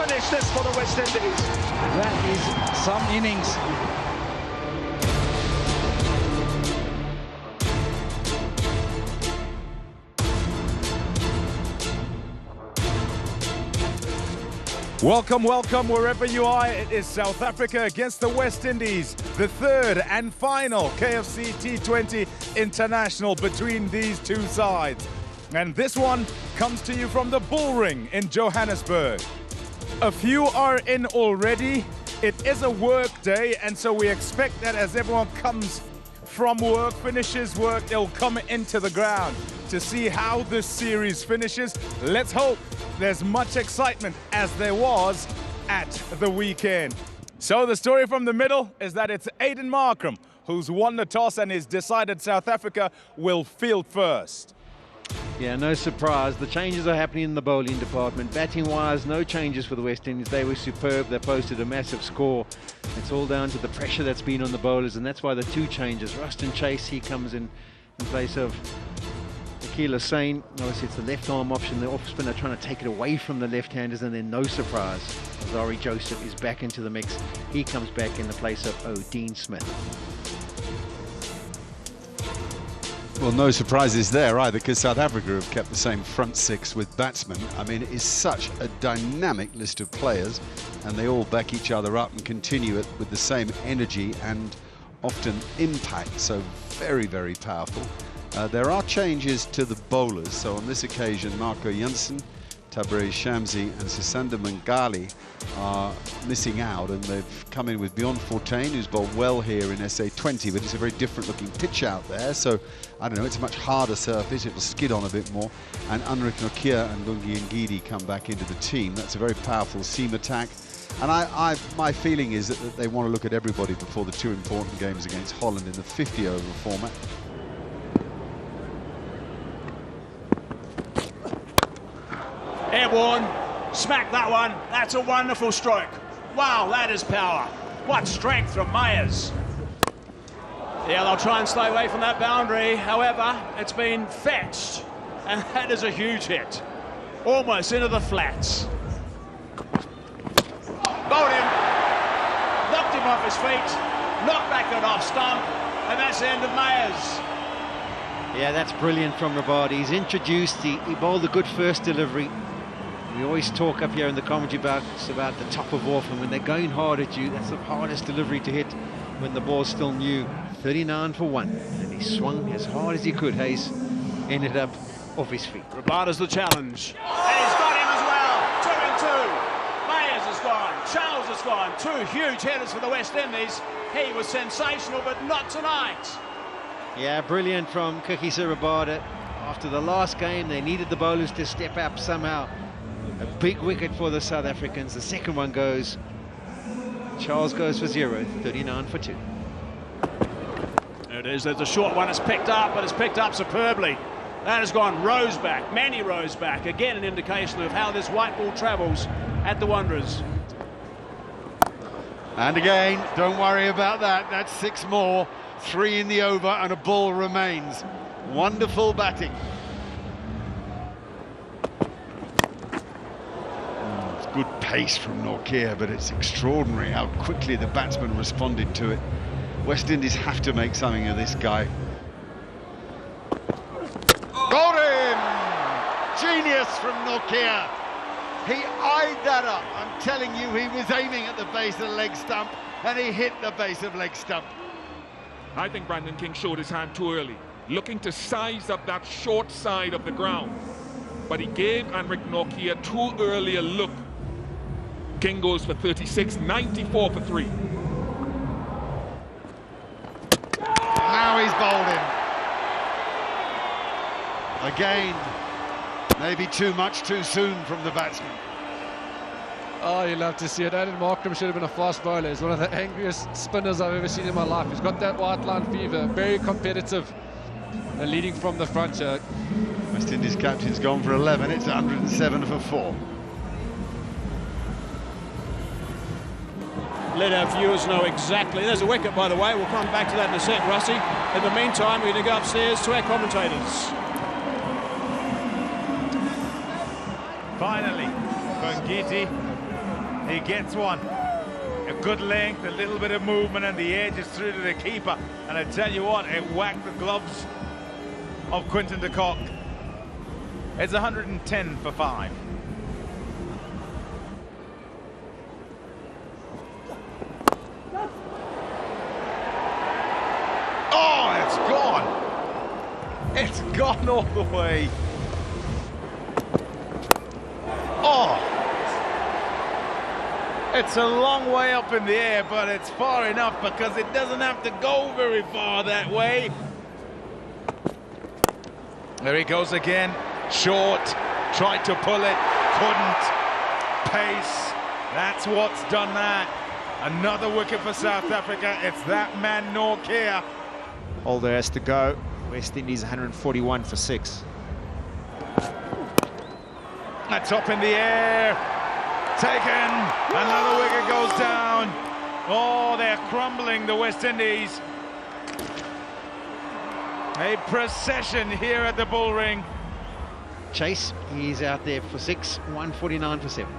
finish this for the West Indies. That is some innings. Welcome, welcome, wherever you are. It is South Africa against the West Indies, the third and final KFC T20 International between these two sides. And this one comes to you from the Bullring in Johannesburg. A few are in already. It is a work day, and so we expect that as everyone comes from work, finishes work, they'll come into the ground to see how this series finishes. Let's hope there's much excitement as there was at the weekend. So the story from the middle is that it's Aiden Markram who's won the toss and has decided South Africa will field first. Yeah, no surprise. The changes are happening in the bowling department. Batting-wise, no changes for the West Indies. They were superb. They posted a massive score. It's all down to the pressure that's been on the bowlers, and that's why the two changes. Ruston Chase, he comes in place of Akeal Hosein. Obviously, it's the left-arm option. The off-spinner trying to take it away from the left-handers, and then no surprise. Zari Joseph is back into the mix. He comes back in the place of Dean Smith. Well, no surprises there either, because South Africa have kept the same front six with batsmen. I mean, it is such a dynamic list of players, and they all back each other up and continue it with the same energy and often impact, so very, very powerful. There are changes to the bowlers, so on this occasion Marco Jansen, Tabraiz Shamsi and Sisanda Mangali are missing out, and they've come in with Bjorn Fortuin, who's bowled well here in SA20, but it's a very different looking pitch out there, so I don't know, it's a much harder surface, it'll skid on a bit more, and Anrich Nokia and Lungi Ngidi come back into the team. That's a very powerful seam attack, and my feeling is that they want to look at everybody before the two important games against Holland in the 50 over format. Airborne, smack that one. That's a wonderful stroke. Wow, that is power. What strength from Myers. Yeah, they'll try and stay away from that boundary. However, it's been fetched, and that is a huge hit. Almost into the flats. Bowled him, knocked him off his feet, knocked back an off stump, and that's the end of Myers. Yeah, that's brilliant from Rabada. He's introduced, he bowled a good first delivery. We always talk up here in the commentary box about the top of off, and when they're going hard at you, that's the hardest delivery to hit when the ball's still new. 39 for 1, and he swung as hard as he could. Hayes ended up off his feet. Rabada's the challenge, and he's got him as well. 2 and 2. Myers has gone, Charles has gone. Two huge headers for the West Indies. He was sensational, but not tonight. Yeah, brilliant from Kagiso Rabada. After the last game, they needed the bowlers to step up somehow. A big wicket for the South Africans. The second one goes. Charles goes for 0, 39 for 2. There it is, there's a short one, it's picked up, but it's picked up superbly. That has gone rows back, many rows back. Again, an indication of how this white ball travels at the Wanderers. And again, don't worry about that. That's 6 more. 3 in the over and a ball remains. Wonderful batting. It's good pace from Nortje, but it's extraordinary how quickly the batsman responded to it. West Indies have to make something of this guy. Got him! Genius from Nortje. He eyed that up. I'm telling you, he was aiming at the base of the leg stump, and he hit the base of leg stump. I think Brandon King showed his hand too early, looking to size up that short side of the ground. But he gave Anrich Nokia too early a look. King goes for 36, 94 for 3. Now he's bowled him. Again, maybe too much too soon from the batsman. Oh, you love to see it. Aiden Markram should have been a fast bowler. He's one of the angriest spinners I've ever seen in my life. He's got that white line fever, very competitive, and leading from the front here. West Indies captain's gone for 11. It's 107 for 4. Let our viewers know exactly. There's a wicket, by the way. We'll come back to that in a sec, Rusty. In the meantime, we're going to go upstairs to our commentators. Finally, Ngidi He gets one. A good length, a little bit of movement, and the edge is through to the keeper. And I tell you what, it whacked the gloves of Quinton de Kock. It's 110 for 5. Oh, it's gone. It's gone all the way. Oh. It's a long way up in the air, but it's far enough because it doesn't have to go very far that way. There he goes again. Short. Tried to pull it. Couldn't. Pace. That's what's done that. Another wicket for South Africa. It's that man Nortje. Holder has to go. West Indies 141 for 6. That's up in the air. Taken. Another wicket goes down. Oh, they're crumbling, the West Indies. A procession here at the Bullring. Chase, he's out there for 6, 149 for 7.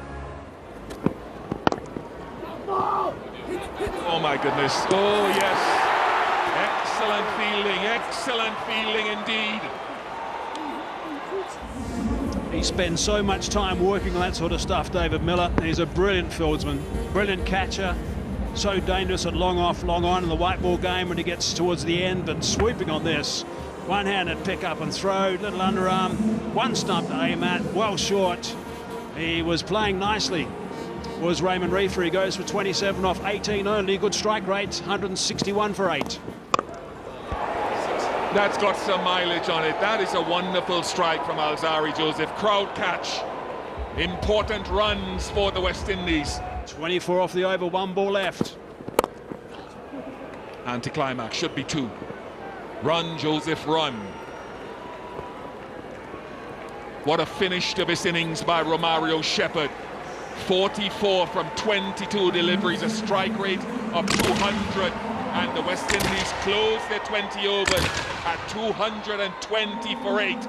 Oh my goodness. Oh yes. Excellent fielding indeed. He spends so much time working on that sort of stuff, David Miller. He's a brilliant fieldsman, brilliant catcher, so dangerous at long off, long on in the white ball game when he gets towards the end, and swooping on this. One-handed pick up and throw, little underarm, one stump to aim at, well short. He was playing nicely. Was Raymond Reifer. He goes for 27 off 18 only, good strike rate, 161 for 8. That's got some mileage on it. That is a wonderful strike from Alzarri Joseph. Crowd catch. Important runs for the West Indies. 24 off the over, 1 ball left. Anticlimax should be 2. Run, Joseph, run. What a finish to this innings by Romario Shepherd. 44 from 22 deliveries, a strike rate of 200. And the West Indies close their 20 overs at 220 for 8.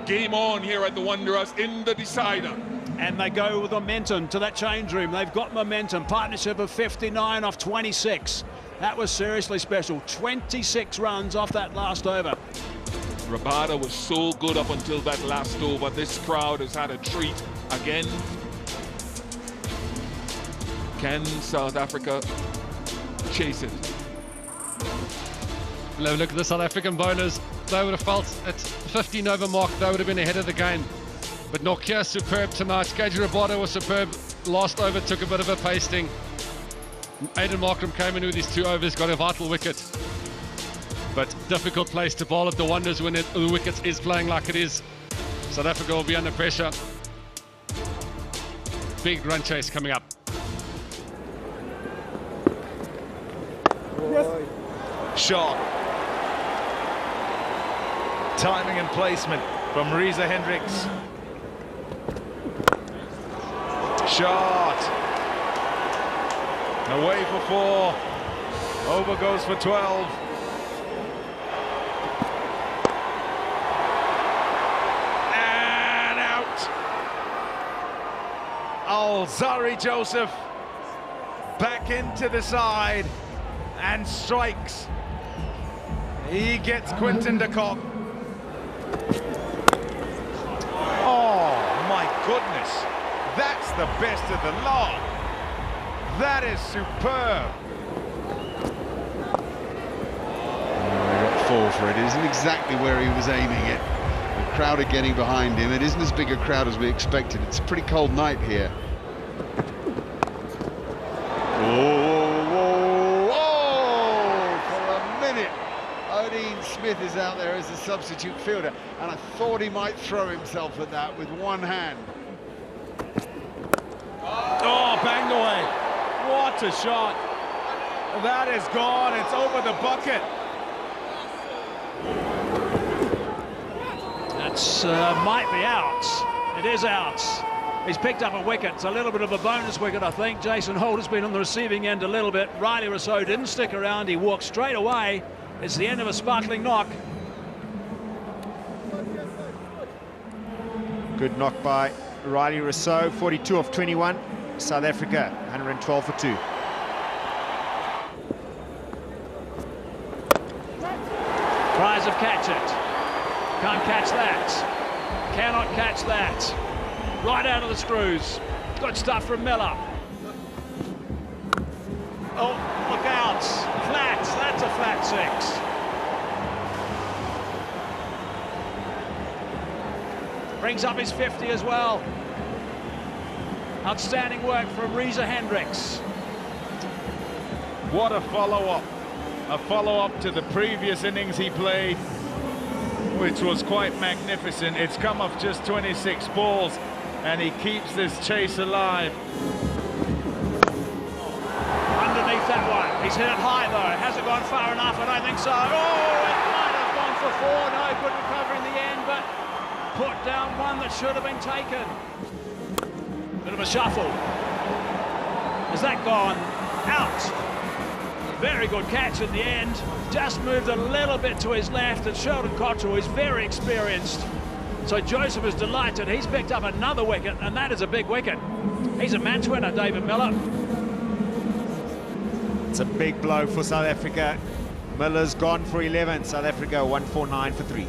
Game on here at the Wanderers in the decider. And they go with momentum to that change room. They've got momentum. Partnership of 59 off 26. That was seriously special. 26 runs off that last over. Rabada was so good up until that last over. This crowd has had a treat again. Can South Africa chase it? Look at the South African bowlers. They would have felt at 15 over mark, they would have been ahead of the game. But Nortje superb tonight. KG Rabada was superb. Last over took a bit of a pasting. Aiden Markram came in with his 2 overs, got a vital wicket. But difficult place to bowl at the Wonders when the wicket is playing like it is. South Africa will be under pressure. Big run chase coming up. Shot. Timing and placement from Reza Hendricks. Shot. Away for 4. Over goes for 12. And out. Alzarri Joseph back into the side and strikes. He gets Quinton de Kock. Oh my goodness, that's the best of the lot. That is superb. He got 4 for it. It isn't exactly where he was aiming it. The crowd are getting behind him. It isn't as big a crowd as we expected. It's a pretty cold night here. Smith is out there as a substitute fielder, and I thought he might throw himself at that with one hand. Oh, banged away. What a shot. That is gone. It's over the bucket. That's might be out. It is out. He's picked up a wicket. It's a little bit of a bonus wicket, I think. Jason Holt has been on the receiving end a little bit. Riley Rousseau didn't stick around. He walked straight away. It's the end of a sparkling knock. Good knock by Riley Rousseau, 42 off 21. South Africa, 112 for 2. Tries of catch it. Can't catch that. Cannot catch that. Right out of the screws. Good stuff from Miller. Oh, look out. Flat. That's a flat 6. Brings up his 50 as well. Outstanding work from Reza Hendricks. What a follow-up. A follow-up to the previous innings he played, which was quite magnificent. It's come off just 26 balls, and he keeps this chase alive. Underneath that one. He's hit it high, though. Hasn't gone far enough, I don't think so. Oh, it might have gone for 4. No, good recovery in the end, but put down one that should have been taken. Bit of a shuffle. Has that gone out? Very good catch in the end. Just moved a little bit to his left, and Sheldon Cottrell is very experienced. So Joseph is delighted. He's picked up another wicket, and that is a big wicket. He's a match winner, David Miller. It's a big blow for South Africa. Miller's gone for 11. South Africa 149 for 3.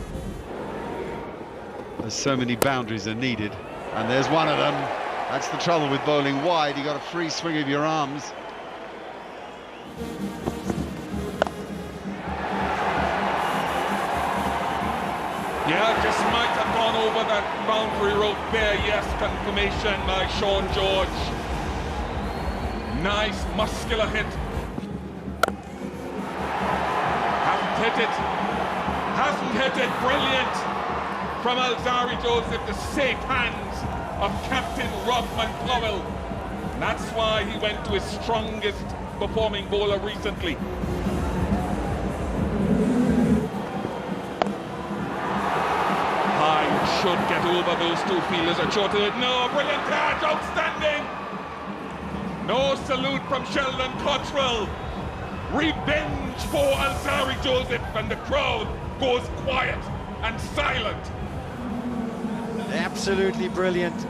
There's so many boundaries are needed, and there's one of them. That's the trouble with bowling wide. You got a free swing of your arms. Yeah, just might have gone over that boundary rope there. Yes, confirmation by Sean George. Nice muscular hit. Hasn't hit it. Hasn't hit it. Brilliant from Alzarri Joseph, the safe hands of Captain Rovman Powell. And that's why he went to his strongest performing bowler recently. Should get over those two fielders at short. No, brilliant catch, outstanding. No salute from Sheldon Cottrell. Revenge for Alzarri Joseph, and the crowd goes quiet and silent. Absolutely brilliant.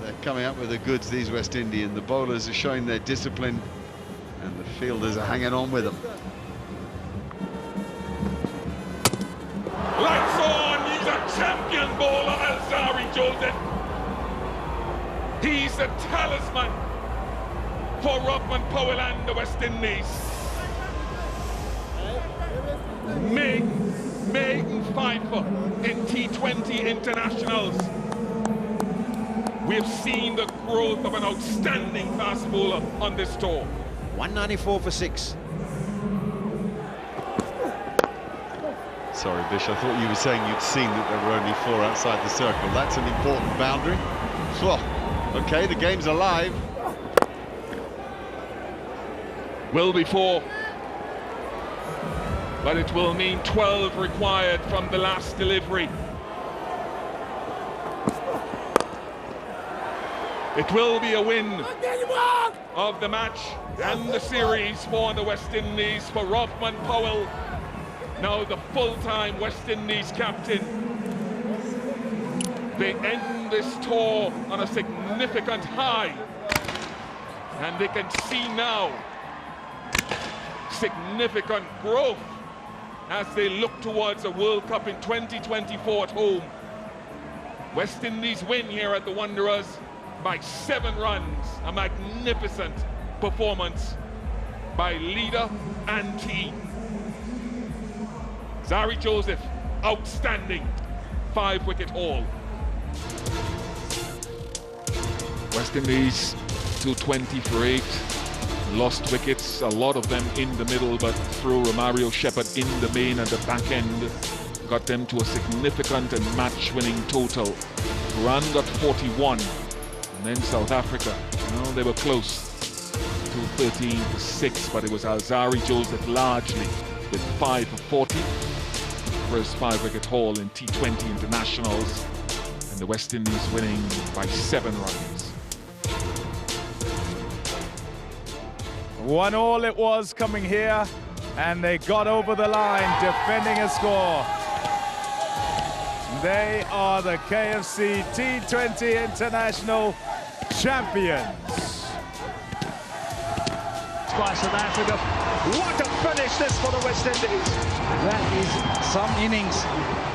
They're coming up with the goods, these West Indian. The bowlers are showing their discipline, and the fielders are hanging on with them. Lights on. Champion bowler Alzarri Joseph. He's the talisman for Rovman Powell and the West Indies. Maiden fifer in T20 internationals. We've seen the growth of an outstanding fast bowler on this tour. 194 for 6. Sorry, Bish, I thought you were saying you'd seen that there were only 4 outside the circle. That's an important boundary. Well, okay, the game's alive. Will be 4. But it will mean 12 required from the last delivery. It will be a win of the match and the series for the West Indies, for Rovman Powell, now the full-time West Indies captain. They end this tour on a significant high, and they can see now significant growth as they look towards a World Cup in 2024 at home. West Indies win here at the Wanderers by 7 runs, a magnificent performance by leader and team. Alzarri Joseph, outstanding 5-wicket haul. West Indies 220 for 8, lost wickets, a lot of them in the middle, but through Romario Shepherd in the main and the back end got them to a significant and match-winning total. Iran got 41, and then South Africa, they were close to 13 for 6, but it was Alzarri Joseph largely with 5 for 40. First 5-wicket haul in T20 internationals, and the West Indies winning by 7 runs. 1-1 it was coming here, and they got over the line, defending a score. They are the KFC T20 International champions. By South Africa. What a finish this for the West Indies. That is some innings.